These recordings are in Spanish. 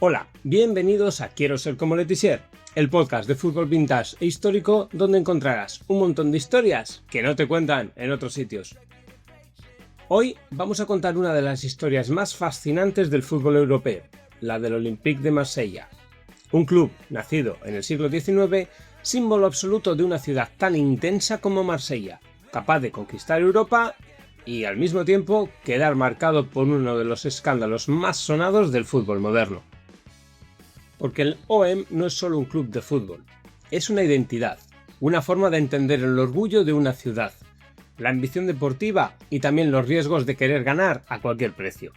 Hola, bienvenidos a Quiero ser como Letizier, el podcast de fútbol vintage e histórico donde encontrarás un montón de historias que no te cuentan en otros sitios. Hoy vamos a contar una de las historias más fascinantes del fútbol europeo, la del Olympique de Marsella, un club nacido en el siglo XIX, símbolo absoluto de una ciudad tan intensa como Marsella, capaz de conquistar Europa y al mismo tiempo quedar marcado por uno de los escándalos más sonados del fútbol moderno. Porque el OM no es solo un club de fútbol, es una identidad, una forma de entender el orgullo de una ciudad, la ambición deportiva y también los riesgos de querer ganar a cualquier precio.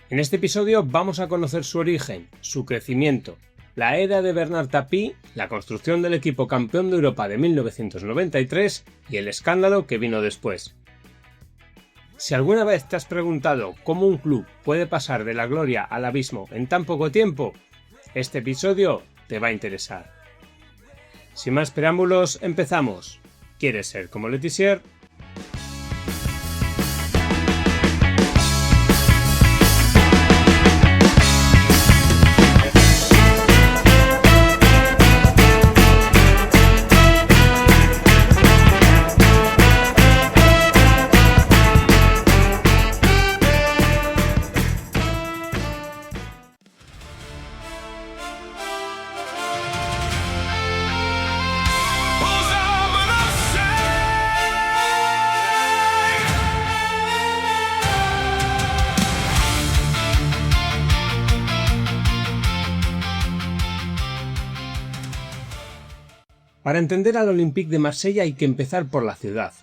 En este episodio vamos a conocer su origen, su crecimiento, la era de Bernard Tapie, la construcción del equipo campeón de Europa de 1993 y el escándalo que vino después. Si alguna vez te has preguntado cómo un club puede pasar de la gloria al abismo en tan poco tiempo, este episodio te va a interesar. Sin más preámbulos, empezamos. ¿Quieres ser como Letizier? Para entender al Olympique de Marsella hay que empezar por la ciudad.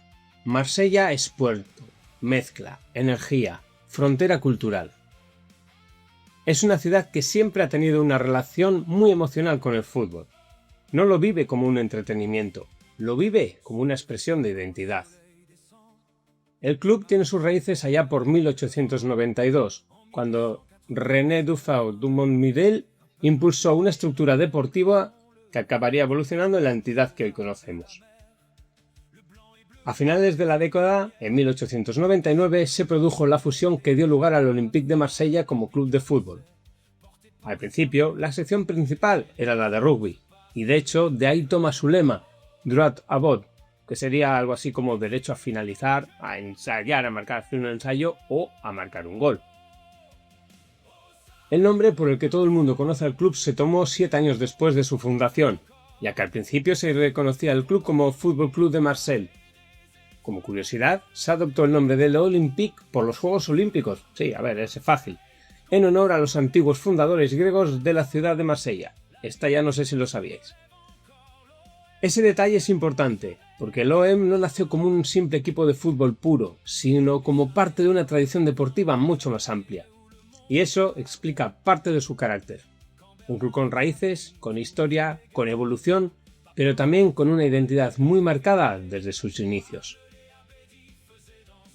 Marsella es puerto, mezcla, energía, frontera cultural. Es una ciudad que siempre ha tenido una relación muy emocional con el fútbol. No lo vive como un entretenimiento, lo vive como una expresión de identidad. El club tiene sus raíces allá por 1892, cuando René Dufau du Montmirail impulsó una estructura deportiva que acabaría evolucionando en la entidad que hoy conocemos. A finales de la década, en 1899, se produjo la fusión que dio lugar al Olympique de Marsella como club de fútbol. Al principio, la sección principal era la de rugby, y de hecho de ahí toma su lema, droit à but, que sería algo así como derecho a finalizar, a ensayar, a marcar un ensayo o a marcar un gol. El nombre por el que todo el mundo conoce al club se tomó 7 años después de su fundación, ya que al principio se reconocía al club como Fútbol Club de Marsella. Como curiosidad, se adoptó el nombre del Olympique por los Juegos Olímpicos, sí, a ver, es fácil, en honor a los antiguos fundadores griegos de la ciudad de Marsella. Esta ya no sé si lo sabíais. Ese detalle es importante, porque el OM no nació como un simple equipo de fútbol puro, sino como parte de una tradición deportiva mucho más amplia. Y eso explica parte de su carácter. Un club con raíces, con historia, con evolución, pero también con una identidad muy marcada desde sus inicios.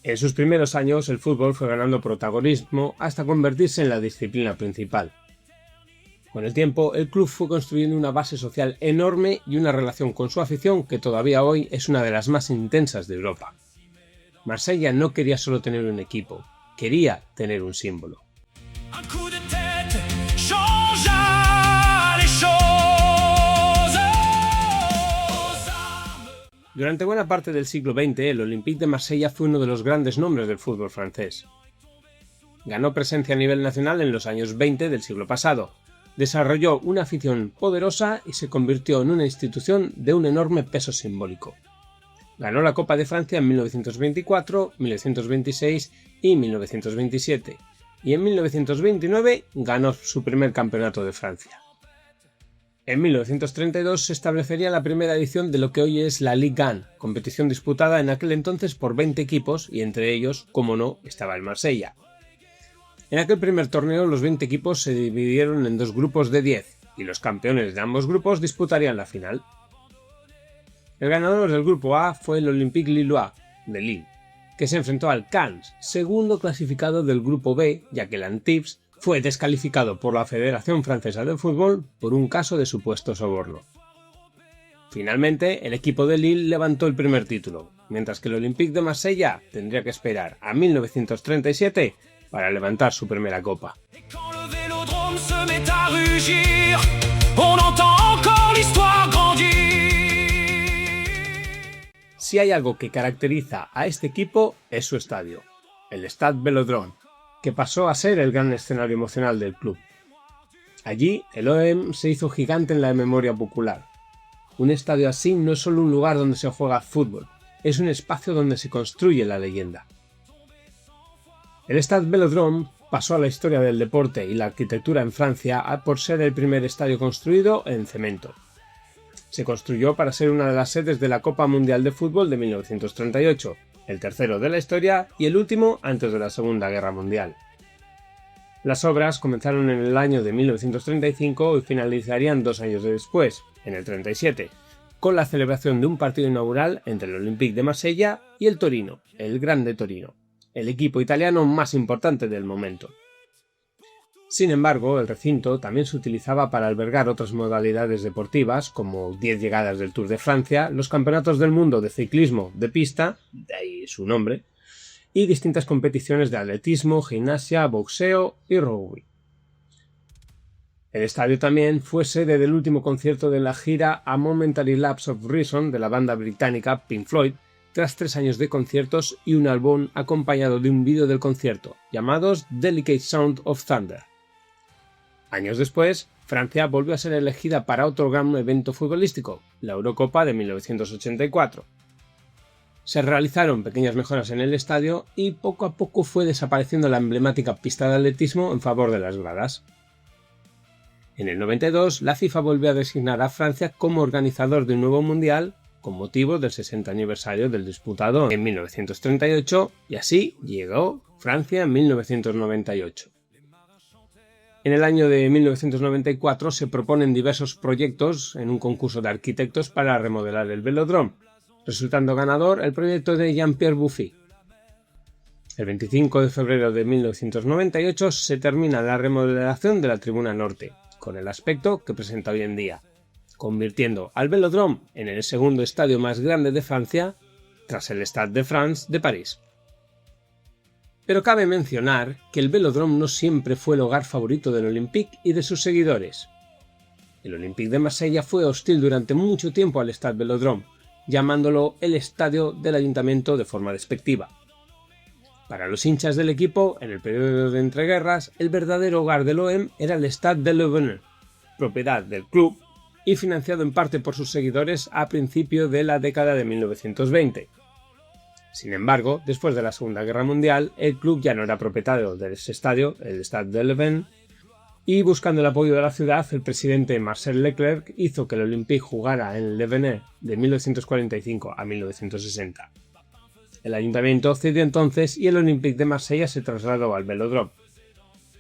En sus primeros años el fútbol fue ganando protagonismo hasta convertirse en la disciplina principal. Con el tiempo el club fue construyendo una base social enorme y una relación con su afición que todavía hoy es una de las más intensas de Europa. Marsella no quería solo tener un equipo, quería tener un símbolo. Durante buena parte del siglo XX, el Olympique de Marsella fue uno de los grandes nombres del fútbol francés. Ganó presencia a nivel nacional en los años 20 del siglo pasado, desarrolló una afición poderosa y se convirtió en una institución de un enorme peso simbólico. Ganó la Copa de Francia en 1924, 1926 y 1927. Y en 1929 ganó su primer campeonato de Francia. En 1932 se establecería la primera edición de lo que hoy es la Ligue 1, competición disputada en aquel entonces por 20 equipos y entre ellos, como no, estaba el Marsella. En aquel primer torneo los 20 equipos se dividieron en 2 grupos de 10 y los campeones de ambos grupos disputarían la final. El ganador del grupo A fue el Olympique Lillois de Lille. que se enfrentó al Caen, segundo clasificado del grupo B, ya que el Antibes fue descalificado por la Federación Francesa de Fútbol por un caso de supuesto soborno. Finalmente, el equipo de Lille levantó el primer título, mientras que el Olympique de Marsella tendría que esperar a 1937 para levantar su primera copa. Si hay algo que caracteriza a este equipo es su estadio, el Stade Vélodrome, que pasó a ser el gran escenario emocional del club. Allí, el OM se hizo gigante en la memoria popular. Un estadio así no es solo un lugar donde se juega fútbol, es un espacio donde se construye la leyenda. El Stade Vélodrome pasó a la historia del deporte y la arquitectura en Francia por ser el primer estadio construido en cemento. Se construyó para ser una de las sedes de la Copa Mundial de Fútbol de 1938, el tercero de la historia y el último antes de la Segunda Guerra Mundial. Las obras comenzaron en el año de 1935 y finalizarían 2 años después, en el 37, con la celebración de un partido inaugural entre el Olympique de Marsella y el Torino, el Grande Torino, el equipo italiano más importante del momento. Sin embargo, el recinto también se utilizaba para albergar otras modalidades deportivas, como 10 llegadas del Tour de Francia, los campeonatos del mundo de ciclismo de pista, de ahí su nombre, y distintas competiciones de atletismo, gimnasia, boxeo y rugby. El estadio también fue sede del último concierto de la gira A Momentary Lapse of Reason de la banda británica Pink Floyd, tras 3 años de conciertos y un álbum acompañado de un vídeo del concierto, llamados Delicate Sound of Thunder. Años después, Francia volvió a ser elegida para otro gran evento futbolístico, la Eurocopa de 1984. Se realizaron pequeñas mejoras en el estadio y poco a poco fue desapareciendo la emblemática pista de atletismo en favor de las gradas. En el 92, la FIFA volvió a designar a Francia como organizador de un nuevo mundial con motivo del 60 aniversario del disputado en 1938 y así llegó Francia en 1998. En el año de 1994 se proponen diversos proyectos en un concurso de arquitectos para remodelar el velódromo, resultando ganador el proyecto de Jean-Pierre Buffy. El 25 de febrero de 1998 se termina la remodelación de la tribuna norte, con el aspecto que presenta hoy en día, convirtiendo al Vélodrome en el segundo estadio más grande de Francia, tras el Stade de France de París. Pero cabe mencionar que el Vélodrome no siempre fue el hogar favorito del Olympique y de sus seguidores. El Olympique de Marsella fue hostil durante mucho tiempo al Stade Vélodrome, llamándolo el estadio del ayuntamiento de forma despectiva. Para los hinchas del equipo, en el periodo de entreguerras, el verdadero hogar del OM era el Stade de l'Avenir, propiedad del club y financiado en parte por sus seguidores a principios de la década de 1920. Sin embargo, después de la Segunda Guerra Mundial, el club ya no era propietario de ese estadio, el Stade de l'Avenir, y buscando el apoyo de la ciudad, el presidente Marcel Leclerc hizo que el Olympique jugara en el l'Avenir de 1945 a 1960. El ayuntamiento cedió entonces y el Olympique de Marsella se trasladó al Vélodrome.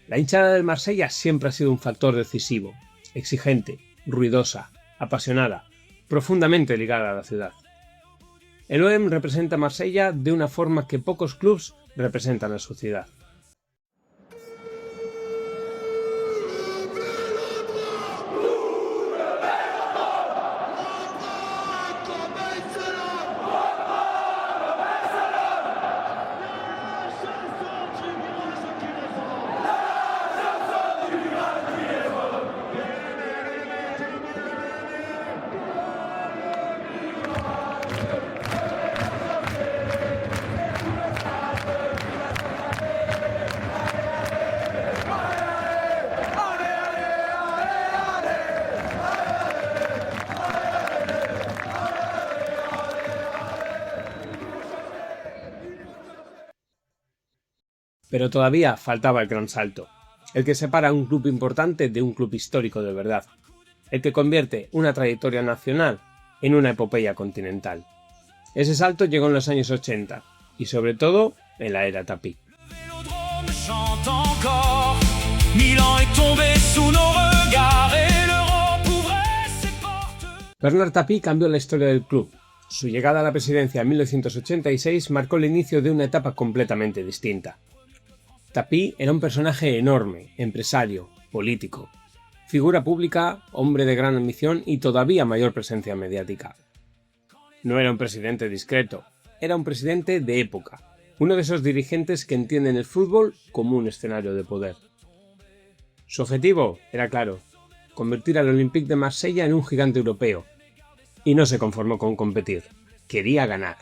La hinchada del Marsella siempre ha sido un factor decisivo, exigente, ruidosa, apasionada, profundamente ligada a la ciudad. El OM representa a Marsella de una forma que pocos clubes representan a su ciudad. Pero todavía faltaba el gran salto, el que separa a un club importante de un club histórico de verdad, el que convierte una trayectoria nacional en una epopeya continental. Ese salto llegó en los años 80, y sobre todo en la era Tapie. Bernard Tapie cambió la historia del club, Su llegada a la presidencia en 1986 marcó el inicio de una etapa completamente distinta. Tapie era un personaje enorme, empresario, político, figura pública, hombre de gran ambición y todavía mayor presencia mediática. No era un presidente discreto, era un presidente de época, uno de esos dirigentes que entienden el fútbol como un escenario de poder. Su objetivo era claro, convertir al Olympique de Marsella en un gigante europeo, y no se conformó con competir, quería ganar.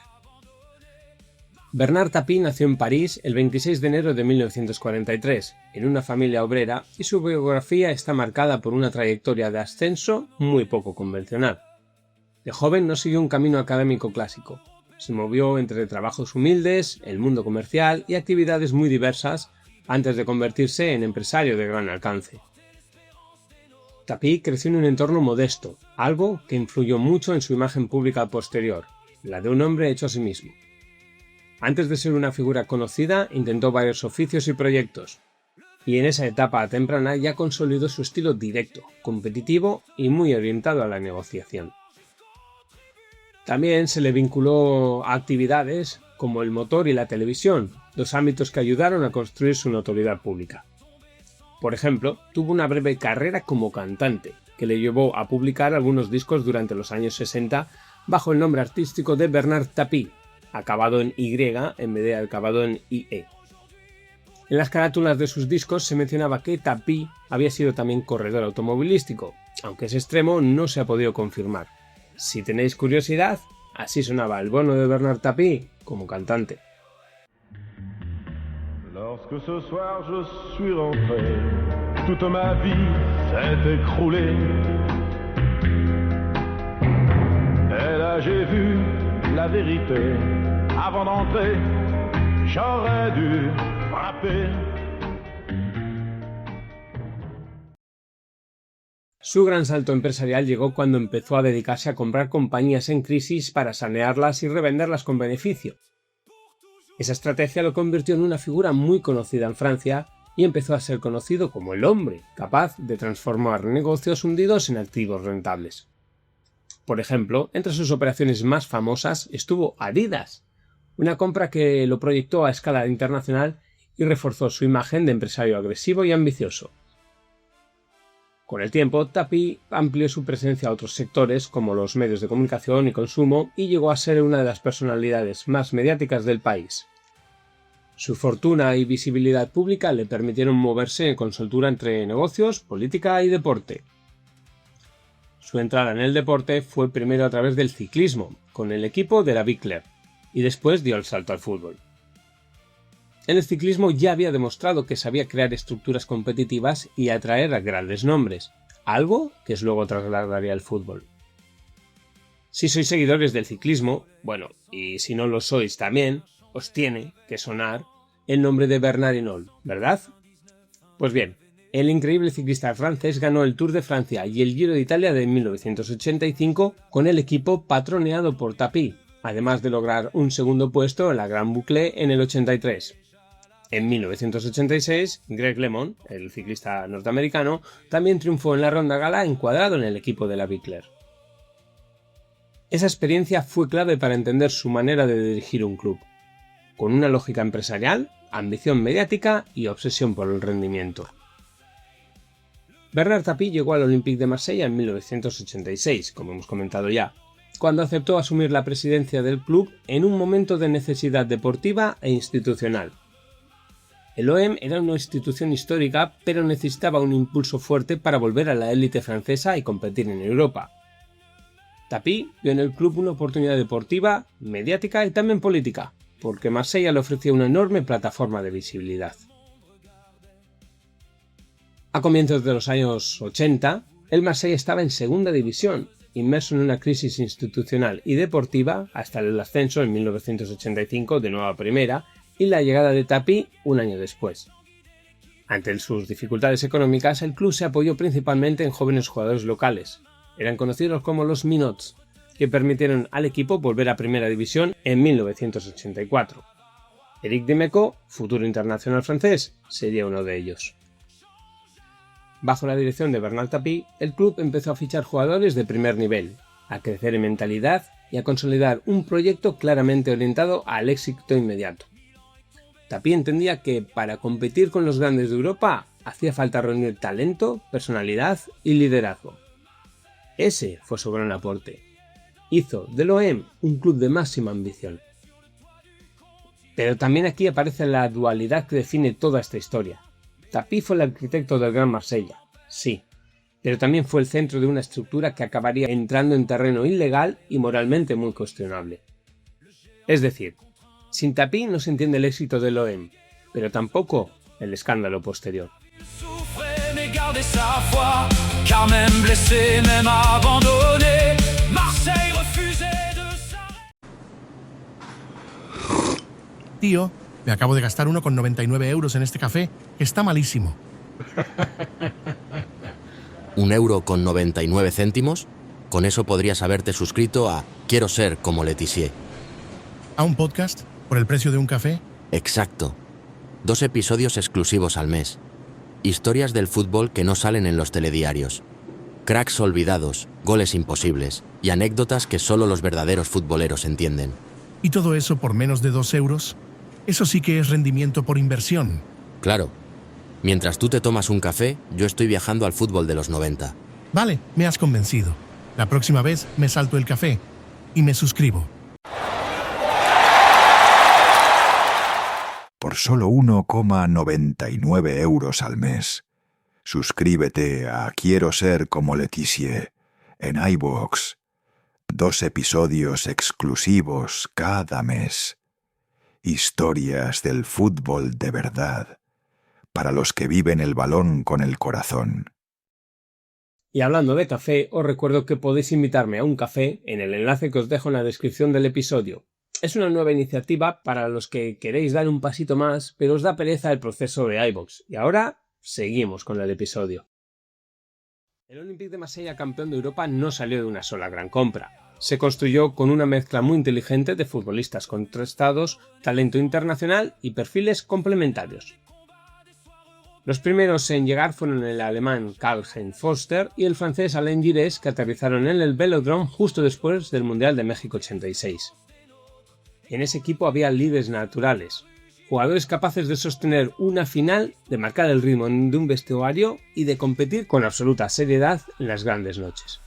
Bernard Tapie nació en París el 26 de enero de 1943, en una familia obrera, y su biografía está marcada por una trayectoria de ascenso muy poco convencional. De joven no siguió un camino académico clásico. Se movió entre trabajos humildes, el mundo comercial y actividades muy diversas antes de convertirse en empresario de gran alcance. Tapie creció en un entorno modesto, algo que influyó mucho en su imagen pública posterior, la de un hombre hecho a sí mismo. Antes de ser una figura conocida, intentó varios oficios y proyectos, y en esa etapa temprana ya consolidó su estilo directo, competitivo y muy orientado a la negociación. También se le vinculó a actividades como el motor y la televisión, dos ámbitos que ayudaron a construir su notoriedad pública. Por ejemplo, tuvo una breve carrera como cantante, que le llevó a publicar algunos discos durante los años 60 bajo el nombre artístico de Bernard Tapie, acabado en Y en vez de acabado en IE. En las carátulas de sus discos se mencionaba que Tapie había sido también corredor automovilístico, aunque ese extremo no se ha podido confirmar. Si tenéis curiosidad, así sonaba el bono de Bernard Tapie como cantante. Lorsque ce soir je suis rentré, toute ma vie s'est écroulée. Et là j'ai vu la vérité. Avant d'entrer, j'aurais dû frapper. Su gran salto empresarial llegó cuando empezó a dedicarse a comprar compañías en crisis para sanearlas y revenderlas con beneficio. Esa estrategia lo convirtió en una figura muy conocida en Francia y empezó a ser conocido como el hombre capaz de transformar negocios hundidos en activos rentables. Por ejemplo, entre sus operaciones más famosas estuvo Adidas, una compra que lo proyectó a escala internacional y reforzó su imagen de empresario agresivo y ambicioso. Con el tiempo, Tapie amplió su presencia a otros sectores como los medios de comunicación y consumo y llegó a ser una de las personalidades más mediáticas del país. Su fortuna y visibilidad pública le permitieron moverse con soltura entre negocios, política y deporte. Su entrada en el deporte fue primero a través del ciclismo, con el equipo de la Bicler, y después dio el salto al fútbol. En el ciclismo ya había demostrado que sabía crear estructuras competitivas y atraer a grandes nombres, algo que luego trasladaría al fútbol. Si sois seguidores del ciclismo, bueno, y si no lo sois también, os tiene que sonar el nombre de Bernard Hinault, ¿verdad? Pues bien, el increíble ciclista francés ganó el Tour de Francia y el Giro de Italia de 1985 con el equipo patroneado por Tapie, además de lograr un segundo puesto en la Gran Boucle en el 83. En 1986, Greg LeMond, el ciclista norteamericano, también triunfó en la Ronda Gala encuadrado en el equipo de la Bicler. Esa experiencia fue clave para entender su manera de dirigir un club, con una lógica empresarial, ambición mediática y obsesión por el rendimiento. Bernard Tapie llegó al Olympique de Marsella en 1986, como hemos comentado ya, cuando aceptó asumir la presidencia del club en un momento de necesidad deportiva e institucional. El OM era una institución histórica, pero necesitaba un impulso fuerte para volver a la élite francesa y competir en Europa. Tapie vio en el club una oportunidad deportiva, mediática y también política, porque Marsella le ofrecía una enorme plataforma de visibilidad. A comienzos de los años 80, el Marsella estaba en segunda división, inmerso en una crisis institucional y deportiva hasta el ascenso en 1985 de nuevo a primera y la llegada de Tapie un año después. Ante sus dificultades económicas, el club se apoyó principalmente en jóvenes jugadores locales. Eran conocidos como los Minots, que permitieron al equipo volver a primera división en 1984. Eric Dimeco, futuro internacional francés, sería uno de ellos. Bajo la dirección de Bernard Tapie, el club empezó a fichar jugadores de primer nivel, a crecer en mentalidad y a consolidar un proyecto claramente orientado al éxito inmediato. Tapie entendía que para competir con los grandes de Europa hacía falta reunir talento, personalidad y liderazgo. Ese fue su gran aporte. Hizo del OM un club de máxima ambición. Pero también aquí aparece la dualidad que define toda esta historia. Tapie fue el arquitecto del Gran Marsella, sí, pero también fue el centro de una estructura que acabaría entrando en terreno ilegal y moralmente muy cuestionable. Es decir, sin Tapie no se entiende el éxito del OM, pero tampoco el escándalo posterior. Tío, me acabo de gastar 1,99 € en este café, que está malísimo. €1,99. Con eso podrías haberte suscrito a Quiero ser como Letizier. ¿A un podcast? ¿Por el precio de un café? Exacto. 2 episodios exclusivos al mes. Historias del fútbol que no salen en los telediarios. Cracks olvidados, goles imposibles y anécdotas que solo los verdaderos futboleros entienden. ¿Y todo eso por menos de 2 €? Eso sí que es rendimiento por inversión. Claro. Mientras tú te tomas un café, yo estoy viajando al fútbol de los 90. Vale, me has convencido. La próxima vez me salto el café y me suscribo. Por solo 1,99 € al mes. Suscríbete a Quiero ser como Letizier en iVoox. 2 episodios exclusivos cada mes. Historias del fútbol de verdad, para los que viven el balón con el corazón. Y hablando de café, os recuerdo que podéis invitarme a un café en el enlace que os dejo en la descripción del episodio. Es una nueva iniciativa para los que queréis dar un pasito más, pero os da pereza el proceso de iVoox. Y ahora seguimos con el episodio. El Olympique de Marsella, campeón de Europa, no salió de una sola gran compra. Se construyó con una mezcla muy inteligente de futbolistas contrastados, talento internacional y perfiles complementarios. Los primeros en llegar fueron el alemán Karl-Heinz Förster y el francés Alain Giresse, que aterrizaron en el Velodrome justo después del Mundial de México 86. En ese equipo había líderes naturales, jugadores capaces de sostener una final, de marcar el ritmo de un vestuario y de competir con absoluta seriedad en las grandes noches.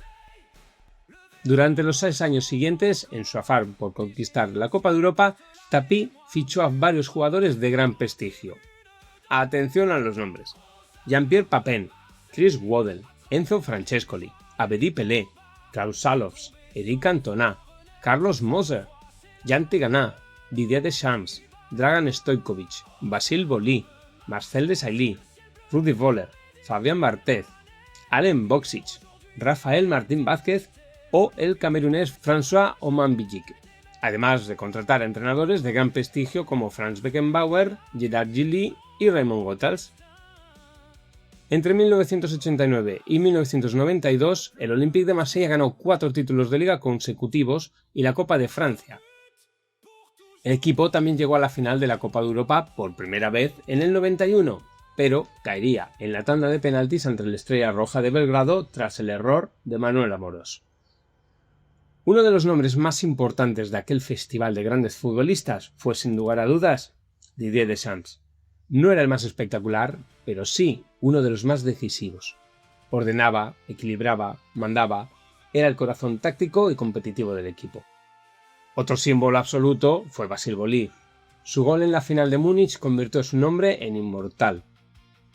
Durante los 6 años siguientes, en su afán por conquistar la Copa de Europa, Tapie fichó a varios jugadores de gran prestigio. Atención a los nombres: Jean-Pierre Papin, Chris Waddle, Enzo Francescoli, Abedi Pelé, Klaus Allofs, Eric Cantona, Carlos Moser, Jan Tigana, Didier Deschamps, Dragan Stojkovic, Basile Boli, Marcel Desailly, Rudi Völler, Fabián Barthez, Alen Boksic, Rafael Martín Vázquez o el camerunés François Oman-Bijik, además de contratar a entrenadores de gran prestigio como Franz Beckenbauer, Gerard Gilly y Raymond Goethals. Entre 1989 y 1992, el Olympique de Marsella ganó 4 títulos de liga consecutivos y la Copa de Francia. El equipo también llegó a la final de la Copa de Europa por primera vez en el 91, pero caería en la tanda de penaltis ante la Estrella Roja de Belgrado tras el error de Manuel Amorós. Uno de los nombres más importantes de aquel festival de grandes futbolistas fue, sin lugar a dudas, Didier Deschamps. No era el más espectacular, pero sí uno de los más decisivos. Ordenaba, equilibraba, mandaba, era el corazón táctico y competitivo del equipo. Otro símbolo absoluto fue Basile Boli. Su gol en la final de Múnich convirtió su nombre en inmortal.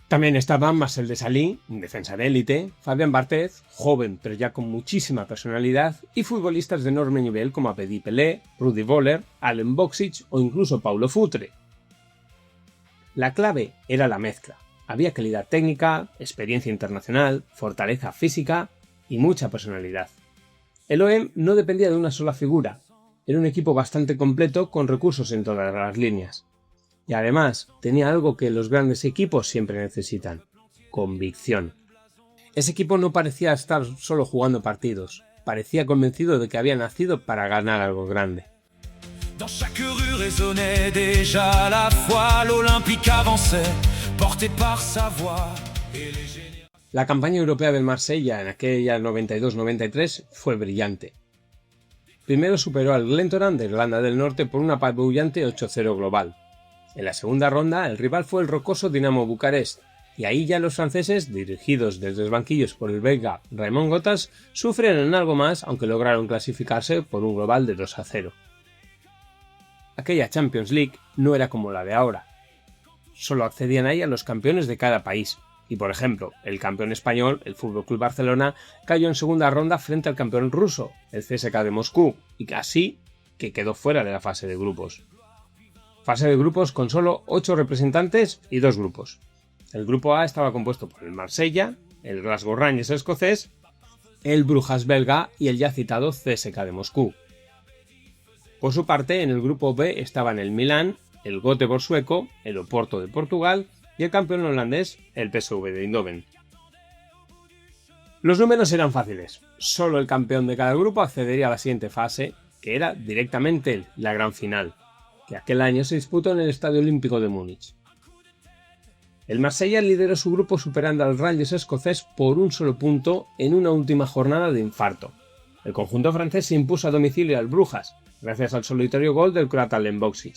También estaban Marcel Desailly, un defensa de élite, Fabián Barthez, joven pero ya con muchísima personalidad, y futbolistas de enorme nivel como Abedi Pelé, Rudi Völler, Alen Boksic o incluso Paulo Futre. La clave era la mezcla. Había calidad técnica, experiencia internacional, fortaleza física y mucha personalidad. El OM no dependía de una sola figura. Era un equipo bastante completo con recursos en todas las líneas. Y además tenía algo que los grandes equipos siempre necesitan: convicción. Ese equipo no parecía estar solo jugando partidos, parecía convencido de que había nacido para ganar algo grande. Dans chaque rue résonnait déjà la foi, l'Olympique avançait, porté par sa voix. La campaña europea del Marsella en aquella 92-93 fue brillante. primero superó al Glentoran de Irlanda del Norte por una apabullante 8-0 global. En la segunda ronda, el rival fue el rocoso Dinamo Bucarest, y ahí ya los franceses, dirigidos desde los banquillos por el belga Raymond Gottas, sufrieron algo más, aunque lograron clasificarse por un global de 2-0. Aquella Champions League no era como la de ahora. Solo accedían a ella los campeones de cada país, y por ejemplo, el campeón español, el FC Barcelona, cayó en segunda ronda frente al campeón ruso, el CSKA de Moscú, y así que quedó fuera de la fase de grupos. Fase de grupos con solo 8 representantes y 2 grupos. El grupo A estaba compuesto por el Marsella, el Glasgow Rangers escocés, el Brujas belga y el ya citado CSKA de Moscú. Por su parte, en el grupo B estaban el Milán, el Göteborg sueco, el Oporto de Portugal y el campeón holandés, el PSV de Eindhoven. Los números eran fáciles. Solo el campeón de cada grupo accedería a la siguiente fase, que era directamente la gran final, que aquel año se disputó en el Estadio Olímpico de Múnich. El Marsella lideró su grupo superando al Rangers escocés por un solo punto en una última jornada de infarto. El conjunto francés se impuso a domicilio al Brujas, gracias al solitario gol del croata Alen Boksic,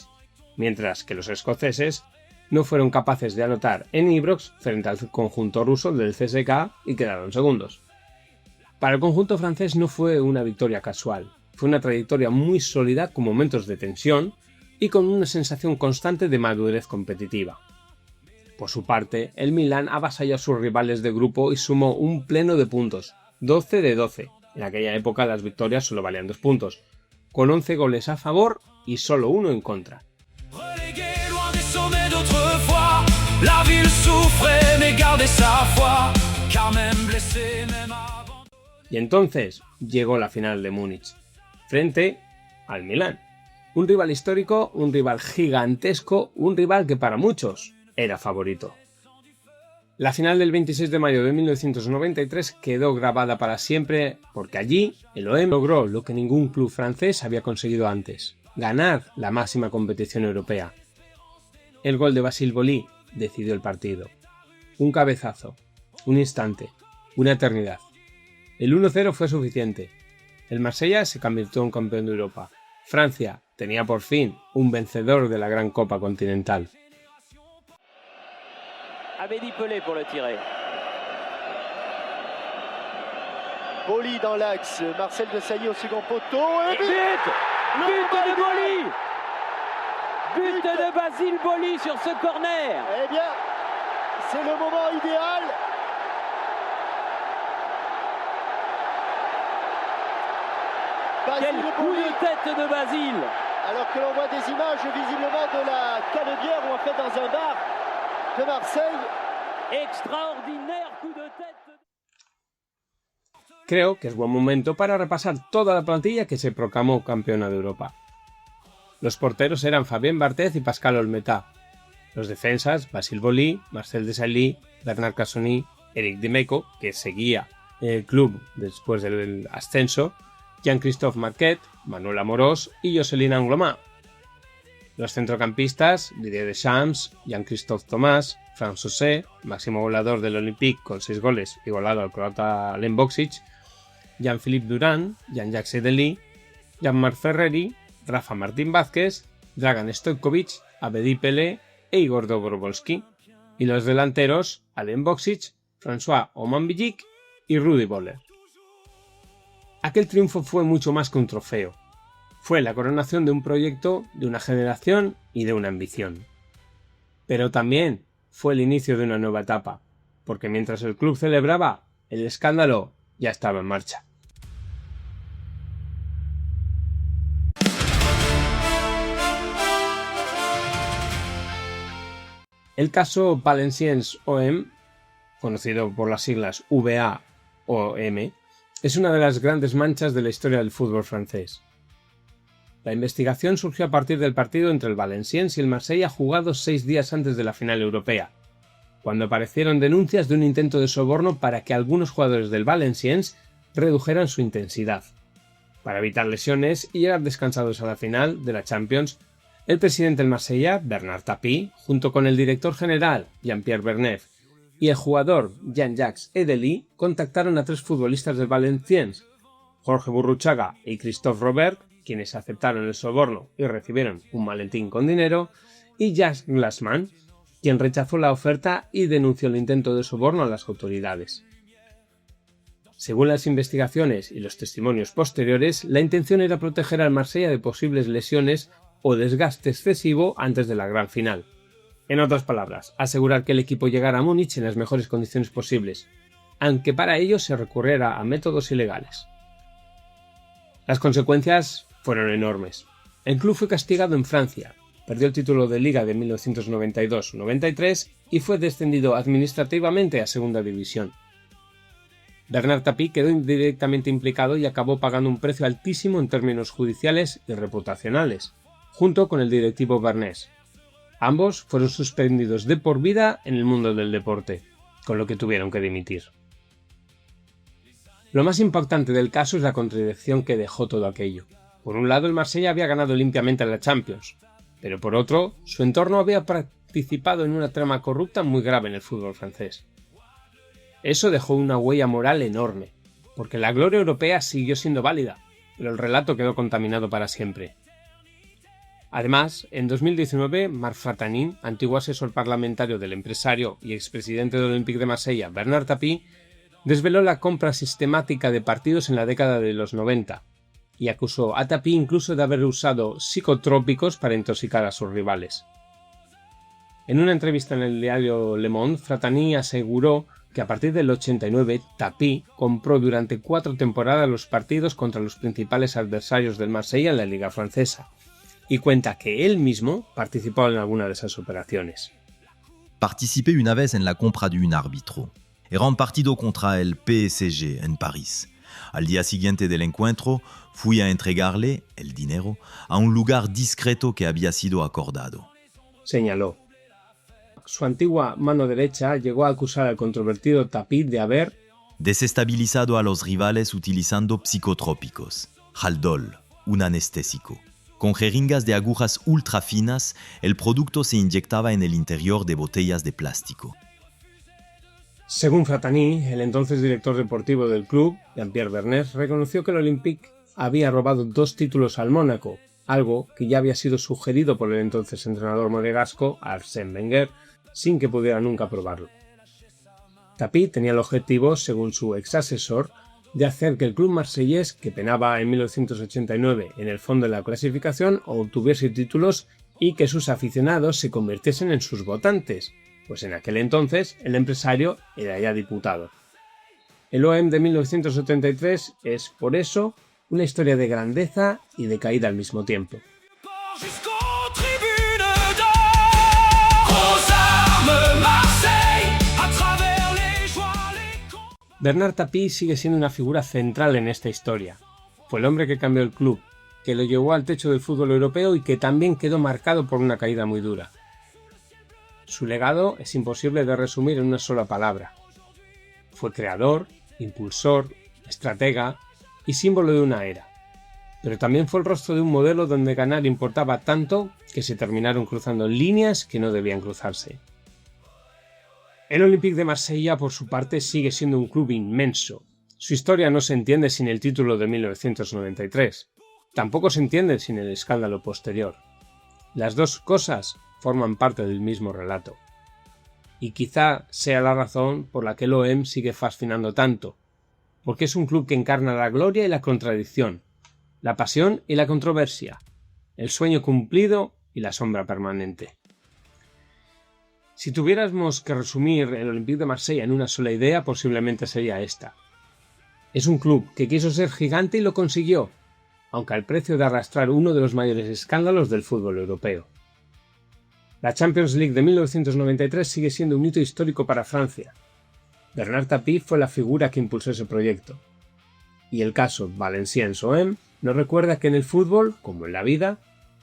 mientras que los escoceses no fueron capaces de anotar en Ibrox frente al conjunto ruso del CSKA y quedaron segundos. Para el conjunto francés no fue una victoria casual, fue una trayectoria muy sólida con momentos de tensión y con una sensación constante de madurez competitiva. Por su parte, el Milan avasalló a sus rivales de grupo y sumó un pleno de puntos, 12 de 12. En aquella época las victorias solo valían 2 puntos, con 11 goles a favor y solo 1 en contra. Y entonces llegó la final de Múnich, frente al Milán. Un rival histórico, un rival gigantesco, un rival que para muchos era favorito. La final del 26 de mayo de 1993 quedó grabada para siempre porque allí el OM logró lo que ningún club francés había conseguido antes: ganar la máxima competición europea. El gol de Basile Boli decidió el partido. Un cabezazo, un instante, una eternidad. El 1-0 fue suficiente. El Marsella se convirtió en campeón de Europa. Francia tenía por fin un vencedor de la Gran Copa Continental. Abedi Pelé pour le tirer. Boli dans l'axe, Marcel Desailly au second poteau et but But de Boli. But de Basile Boli sur ce corner. Eh bien, c'est le moment idéal. Quel coup de tête de Basile. Alors que l'on voit des images visiblement de la Canebière ou en fait dans un bar de Marseille. Extraordinaire coup de tête. Creo que es buen momento para repasar toda la plantilla que se proclamó campeona de Europa. Los porteros eran Fabien Barthez y Pascal Olmeta. Los defensas, Basile Boli, Marcel Desailly, Bernard Casoni, Eric Dimeco, que seguía en el club después del ascenso, Jean-Christophe Marquet, Manuel Amorós y Jocelyn Angloma. Los centrocampistas, Didier Deschamps, Jean-Christophe Thomas, Franz José, máximo goleador del Olympique con 6 goles, igualado al croata Alen Boksic, Jean-Philippe Durand, Jean-Jacques Sedeli, Jean-Marc Ferreri, Rafa Martín Vázquez, Dragan Stojkovic, Abedi Pelé e Igor Dobrovolsky. Y los delanteros, Alen Boksic, François Omanbillic y Rudi Völler. Aquel triunfo fue mucho más que un trofeo. Fue la coronación de un proyecto, de una generación y de una ambición. Pero también fue el inicio de una nueva etapa, porque mientras el club celebraba, el escándalo ya estaba en marcha. El caso Valenciennes-OM, conocido por las siglas VA-OM, es una de las grandes manchas de la historia del fútbol francés. La investigación surgió a partir del partido entre el Valenciennes y el Marsella jugado 6 días antes de la final europea, cuando aparecieron denuncias de un intento de soborno para que algunos jugadores del Valenciennes redujeran su intensidad. Para evitar lesiones y llegar descansados a la final de la Champions, el presidente del Marsella, Bernard Tapie, junto con el director general, Jean-Pierre Bernev, y el jugador Jean-Jacques Edely, contactaron a 3 futbolistas del Valenciennes, Jorge Burruchaga y Christophe Robert, quienes aceptaron el soborno y recibieron un maletín con dinero, y Jacques Glassman, quien rechazó la oferta y denunció el intento de soborno a las autoridades. Según las investigaciones y los testimonios posteriores, la intención era proteger al Marsella de posibles lesiones o desgaste excesivo antes de la gran final. En otras palabras, asegurar que el equipo llegara a Múnich en las mejores condiciones posibles, aunque para ello se recurriera a métodos ilegales. Las consecuencias fueron enormes. El club fue castigado en Francia, perdió el título de Liga de 1992-93 y fue descendido administrativamente a Segunda División. Bernard Tapie quedó directamente implicado y acabó pagando un precio altísimo en términos judiciales y reputacionales, junto con el directivo Bernés. Ambos fueron suspendidos de por vida en el mundo del deporte, con lo que tuvieron que dimitir. Lo más impactante del caso es la contradicción que dejó todo aquello. Por un lado, el Marsella había ganado limpiamente la Champions, pero por otro, su entorno había participado en una trama corrupta muy grave en el fútbol francés. Eso dejó una huella moral enorme, porque la gloria europea siguió siendo válida, pero el relato quedó contaminado para siempre. Además, en 2019, Marc Fratani, antiguo asesor parlamentario del empresario y expresidente del Olympique de Marsella, Bernard Tapie, desveló la compra sistemática de partidos en la década de los 90 y acusó a Tapie incluso de haber usado psicotrópicos para intoxicar a sus rivales. En una entrevista en el diario Le Monde, Fratani aseguró que a partir del 89 Tapie compró durante 4 temporadas los partidos contra los principales adversarios del Marsella en la Liga francesa, y cuenta que él mismo participó en alguna de esas operaciones. Participé una vez en la compra de un árbitro. Era un partido contra el PSG en París. Al día siguiente del encuentro, fui a entregarle el dinero a un lugar discreto que había sido acordado. Señaló. Su antigua mano derecha llegó a acusar al controvertido Tapie de haber desestabilizado a los rivales utilizando psicotrópicos, Haldol, un anestésico. Con jeringas de agujas ultra finas, el producto se inyectaba en el interior de botellas de plástico. Según Fratani, el entonces director deportivo del club, Jean-Pierre Bernés, reconoció que el Olympique había robado 2 títulos al Mónaco, algo que ya había sido sugerido por el entonces entrenador monegasco Arsène Wenger, sin que pudiera nunca probarlo. Tapie tenía el objetivo, según su ex asesor, de hacer que el club marsellés, que penaba en 1989 en el fondo de la clasificación, obtuviese títulos y que sus aficionados se convirtiesen en sus votantes, pues en aquel entonces el empresario era ya diputado. El OM de 1973 es, por eso, una historia de grandeza y de caída al mismo tiempo. Bernard Tapie sigue siendo una figura central en esta historia. Fue el hombre que cambió el club, que lo llevó al techo del fútbol europeo y que también quedó marcado por una caída muy dura. Su legado es imposible de resumir en una sola palabra. Fue creador, impulsor, estratega y símbolo de una era. Pero también fue el rostro de un modelo donde ganar importaba tanto que se terminaron cruzando líneas que no debían cruzarse. El Olympique de Marsella, por su parte, sigue siendo un club inmenso. Su historia no se entiende sin el título de 1993. Tampoco se entiende sin el escándalo posterior. Las dos cosas forman parte del mismo relato. Y quizá sea la razón por la que el OM sigue fascinando tanto, porque es un club que encarna la gloria y la contradicción, la pasión y la controversia, el sueño cumplido y la sombra permanente. Si tuviéramos que resumir el Olympique de Marsella en una sola idea, posiblemente sería esta. Es un club que quiso ser gigante y lo consiguió, aunque al precio de arrastrar uno de los mayores escándalos del fútbol europeo. La Champions League de 1993 sigue siendo un hito histórico para Francia. Bernard Tapie fue la figura que impulsó ese proyecto. Y el caso Valenciennes-OM nos recuerda que en el fútbol, como en la vida,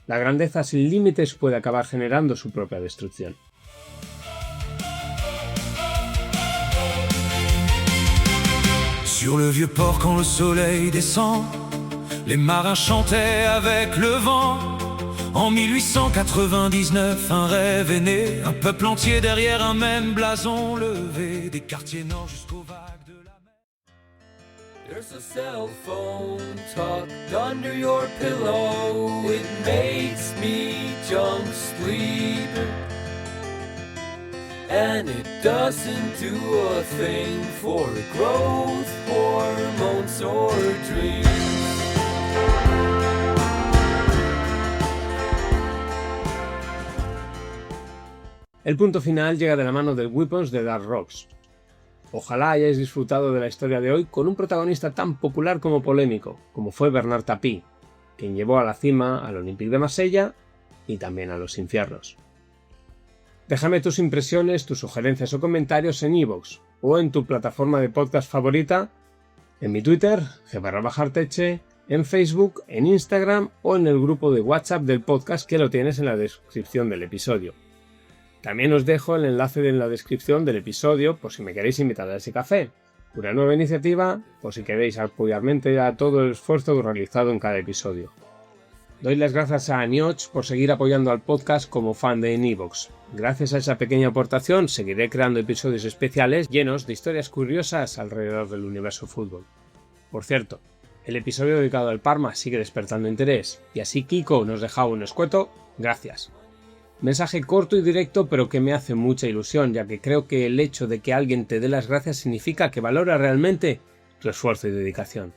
la grandeza sin límites puede acabar generando su propia destrucción. Sur le vieux port quand le soleil descend, les marins chantaient avec le vent. En 1899, un rêve est né, un peuple entier derrière un même blason levé, des quartiers nord jusqu'aux vagues de la mer. There's a cell phone tucked under your pillow. It makes me jump sleeping, and it doesn't do a thing for growth hormones or dreams. El punto final llega de la mano de Weapons de Dark Rocks. Ojalá hayáis disfrutado de la historia de hoy con un protagonista tan popular como polémico, como fue Bernard Tapie, quien llevó a la cima al Olympique de Marsella y también a los infiernos. Déjame tus impresiones, tus sugerencias o comentarios en iVoox o en tu plataforma de podcast favorita, en mi Twitter, g_arteche, en Facebook, en Instagram o en el grupo de WhatsApp del podcast que lo tienes en la descripción del episodio. También os dejo el enlace en la descripción del episodio por si me queréis invitar a ese café. Una nueva iniciativa por si queréis apoyarme a todo el esfuerzo realizado en cada episodio. Doy las gracias a Nioch por seguir apoyando al podcast como fan de iVoox. Gracias a esa pequeña aportación seguiré creando episodios especiales llenos de historias curiosas alrededor del universo fútbol. Por cierto, el episodio dedicado al Parma sigue despertando interés y así Kiko nos dejaba un escueto. Gracias. Mensaje corto y directo pero que me hace mucha ilusión, ya que creo que el hecho de que alguien te dé las gracias significa que valora realmente tu esfuerzo y dedicación.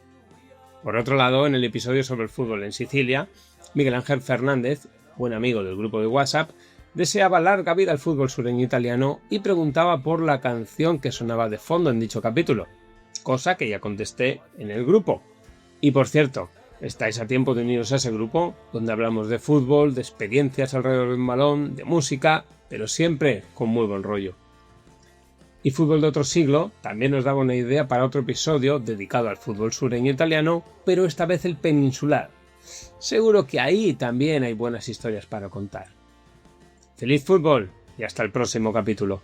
Por otro lado, en el episodio sobre el fútbol en Sicilia, Miguel Ángel Fernández, buen amigo del grupo de WhatsApp, deseaba larga vida al fútbol sureño italiano y preguntaba por la canción que sonaba de fondo en dicho capítulo, cosa que ya contesté en el grupo. Y por cierto, estáis a tiempo de uniros a ese grupo, donde hablamos de fútbol, de experiencias alrededor de un balón, de música, pero siempre con muy buen rollo. Y Fútbol de otro siglo también nos daba una idea para otro episodio dedicado al fútbol sureño italiano, pero esta vez el peninsular. Seguro que ahí también hay buenas historias para contar. ¡Feliz fútbol! Y hasta el próximo capítulo.